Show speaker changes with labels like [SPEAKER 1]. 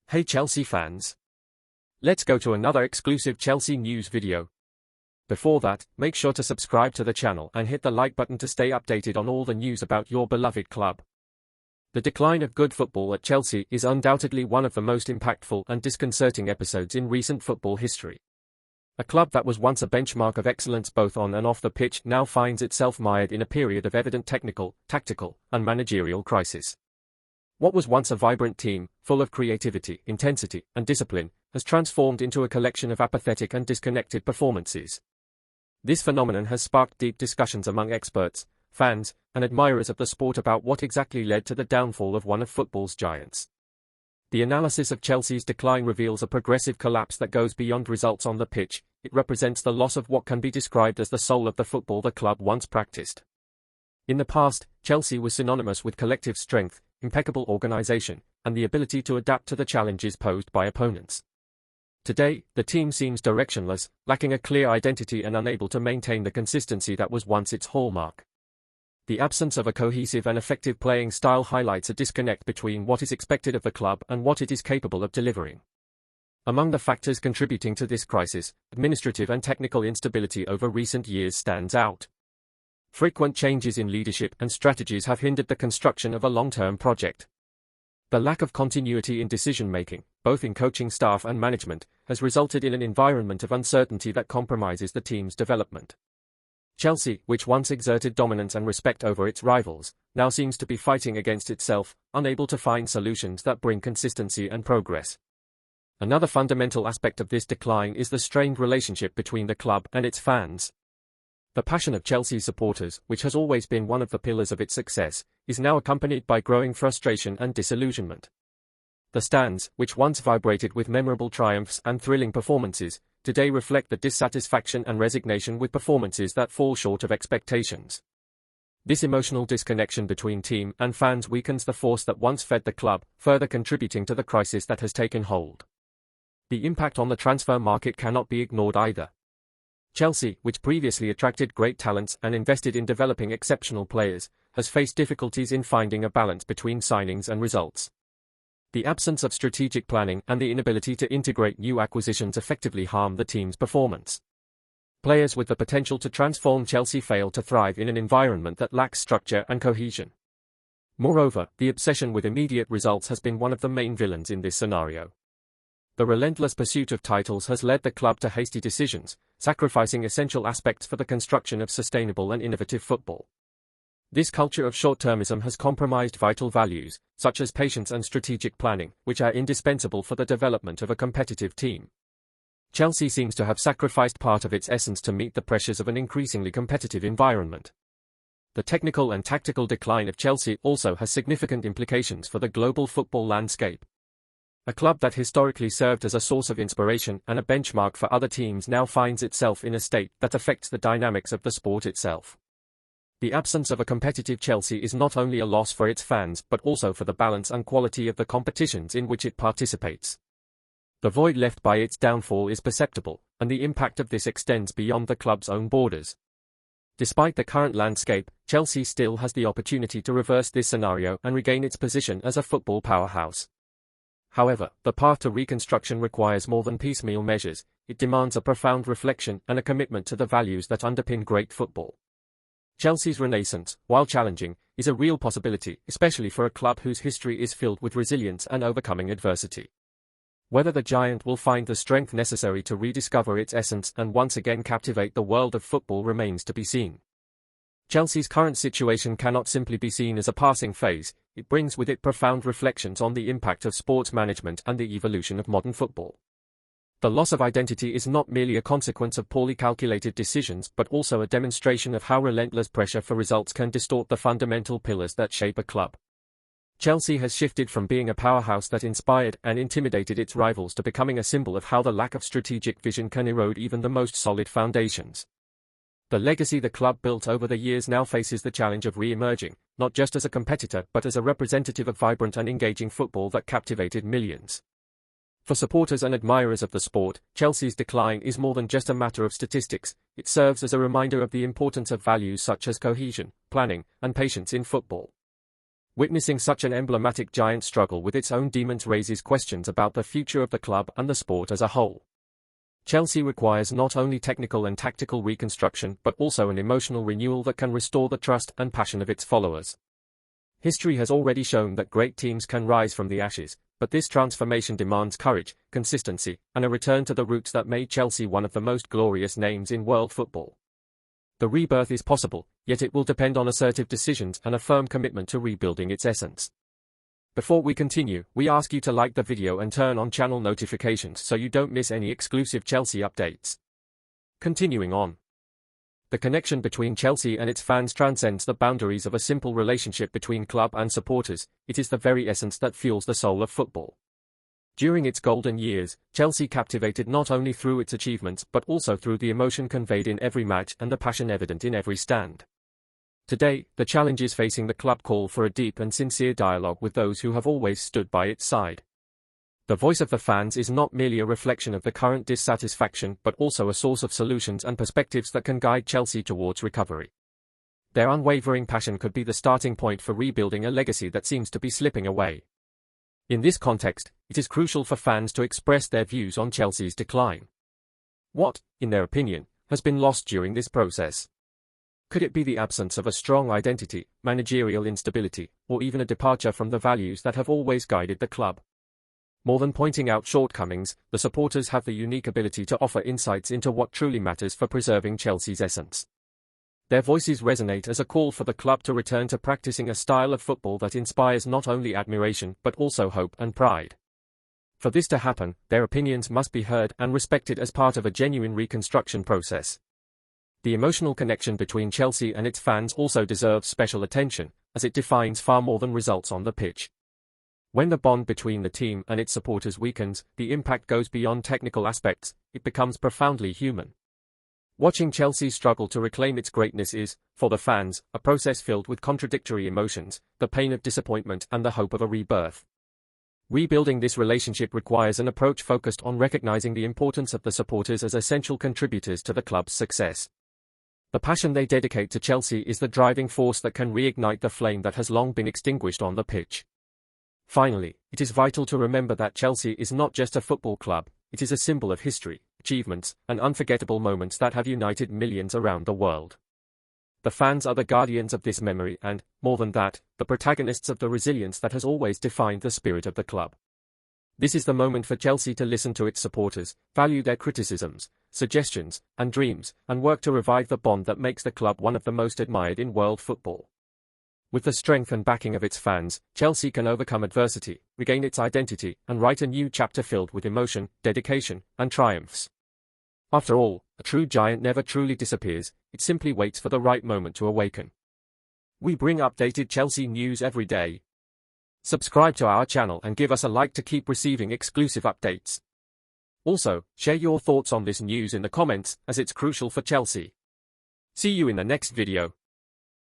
[SPEAKER 1] Hey Chelsea fans! Let's go to another exclusive Chelsea news video. Before that, make sure to subscribe to the channel and hit the like button to stay updated on all the news about your beloved club. The decline of good football at Chelsea is undoubtedly one of the most impactful and disconcerting episodes in recent football history. A club that was once a benchmark of excellence both on and off the pitch now finds itself mired in a period of evident technical, tactical, and managerial crisis. What was once a vibrant team, full of creativity, intensity, and discipline, has transformed into a collection of apathetic and disconnected performances. This phenomenon has sparked deep discussions among experts, fans, and admirers of the sport about what exactly led to the downfall of one of football's giants. The analysis of Chelsea's decline reveals a progressive collapse that goes beyond results on the pitch. It represents the loss of what can be described as the soul of the football the club once practiced. In the past, Chelsea was synonymous with collective strength, impeccable organization, and the ability to adapt to the challenges posed by opponents. Today, the team seems directionless, lacking a clear identity and unable to maintain the consistency that was once its hallmark. The absence of a cohesive and effective playing style highlights a disconnect between what is expected of the club and what it is capable of delivering. Among the factors contributing to this crisis, administrative and technical instability over recent years stands out. Frequent changes in leadership and strategies have hindered the construction of a long-term project. The lack of continuity in decision-making, both in coaching staff and management, has resulted in an environment of uncertainty that compromises the team's development. Chelsea, which once exerted dominance and respect over its rivals, now seems to be fighting against itself, unable to find solutions that bring consistency and progress. Another fundamental aspect of this decline is the strained relationship between the club and its fans. The passion of Chelsea supporters, which has always been one of the pillars of its success, is now accompanied by growing frustration and disillusionment. The stands, which once vibrated with memorable triumphs and thrilling performances, today reflect the dissatisfaction and resignation with performances that fall short of expectations. This emotional disconnection between team and fans weakens the force that once fed the club, further contributing to the crisis that has taken hold. The impact on the transfer market cannot be ignored either. Chelsea, which previously attracted great talents and invested in developing exceptional players, has faced difficulties in finding a balance between signings and results. The absence of strategic planning and the inability to integrate new acquisitions effectively harm the team's performance. Players with the potential to transform Chelsea fail to thrive in an environment that lacks structure and cohesion. Moreover, the obsession with immediate results has been one of the main villains in this scenario. The relentless pursuit of titles has led the club to hasty decisions, sacrificing essential aspects for the construction of sustainable and innovative football. This culture of short-termism has compromised vital values, such as patience and strategic planning, which are indispensable for the development of a competitive team. Chelsea seems to have sacrificed part of its essence to meet the pressures of an increasingly competitive environment. The technical and tactical decline of Chelsea also has significant implications for the global football landscape. A club that historically served as a source of inspiration and a benchmark for other teams now finds itself in a state that affects the dynamics of the sport itself. The absence of a competitive Chelsea is not only a loss for its fans but also for the balance and quality of the competitions in which it participates. The void left by its downfall is perceptible, and the impact of this extends beyond the club's own borders. Despite the current landscape, Chelsea still has the opportunity to reverse this scenario and regain its position as a football powerhouse. However, the path to reconstruction requires more than piecemeal measures. It demands a profound reflection and a commitment to the values that underpin great football. Chelsea's renaissance, while challenging, is a real possibility, especially for a club whose history is filled with resilience and overcoming adversity. Whether the giant will find the strength necessary to rediscover its essence and once again captivate the world of football remains to be seen. Chelsea's current situation cannot simply be seen as a passing phase. It brings with it profound reflections on the impact of sports management and the evolution of modern football. The loss of identity is not merely a consequence of poorly calculated decisions but also a demonstration of how relentless pressure for results can distort the fundamental pillars that shape a club. Chelsea has shifted from being a powerhouse that inspired and intimidated its rivals to becoming a symbol of how the lack of strategic vision can erode even the most solid foundations. The legacy the club built over the years now faces the challenge of re-emerging, not just as a competitor but as a representative of vibrant and engaging football that captivated millions. For supporters and admirers of the sport, Chelsea's decline is more than just a matter of statistics. It serves as a reminder of the importance of values such as cohesion, planning, and patience in football. Witnessing such an emblematic giant struggle with its own demons raises questions about the future of the club and the sport as a whole. Chelsea requires not only technical and tactical reconstruction but also an emotional renewal that can restore the trust and passion of its followers. History has already shown that great teams can rise from the ashes, but this transformation demands courage, consistency, and a return to the roots that made Chelsea one of the most glorious names in world football. The rebirth is possible, yet it will depend on assertive decisions and a firm commitment to rebuilding its essence. Before we continue, we ask you to like the video and turn on channel notifications so you don't miss any exclusive Chelsea updates. Continuing on. The connection between Chelsea and its fans transcends the boundaries of a simple relationship between club and supporters. It is the very essence that fuels the soul of football. During its golden years, Chelsea captivated not only through its achievements but also through the emotion conveyed in every match and the passion evident in every stand. Today, the challenges facing the club call for a deep and sincere dialogue with those who have always stood by its side. The voice of the fans is not merely a reflection of the current dissatisfaction but also a source of solutions and perspectives that can guide Chelsea towards recovery. Their unwavering passion could be the starting point for rebuilding a legacy that seems to be slipping away. In this context, it is crucial for fans to express their views on Chelsea's decline. What, in their opinion, has been lost during this process? Could it be the absence of a strong identity, managerial instability, or even a departure from the values that have always guided the club? More than pointing out shortcomings, the supporters have the unique ability to offer insights into what truly matters for preserving Chelsea's essence. Their voices resonate as a call for the club to return to practicing a style of football that inspires not only admiration but also hope and pride. For this to happen, their opinions must be heard and respected as part of a genuine reconstruction process. The emotional connection between Chelsea and its fans also deserves special attention, as it defines far more than results on the pitch. When the bond between the team and its supporters weakens, the impact goes beyond technical aspects, it becomes profoundly human. Watching Chelsea struggle to reclaim its greatness is, for the fans, a process filled with contradictory emotions, the pain of disappointment and the hope of a rebirth. Rebuilding this relationship requires an approach focused on recognizing the importance of the supporters as essential contributors to the club's success. The passion they dedicate to Chelsea is the driving force that can reignite the flame that has long been extinguished on the pitch. Finally, it is vital to remember that Chelsea is not just a football club, it is a symbol of history, achievements, and unforgettable moments that have united millions around the world. The fans are the guardians of this memory and, more than that, the protagonists of the resilience that has always defined the spirit of the club. This is the moment for Chelsea to listen to its supporters, value their criticisms, suggestions, and dreams, and work to revive the bond that makes the club one of the most admired in world football. With the strength and backing of its fans, Chelsea can overcome adversity, regain its identity, and write a new chapter filled with emotion, dedication, and triumphs. After all, a true giant never truly disappears, it simply waits for the right moment to awaken. We bring updated Chelsea news every day. Subscribe to our channel and give us a like to keep receiving exclusive updates. Also, share your thoughts on this news in the comments, as it's crucial for Chelsea. See you in the next video.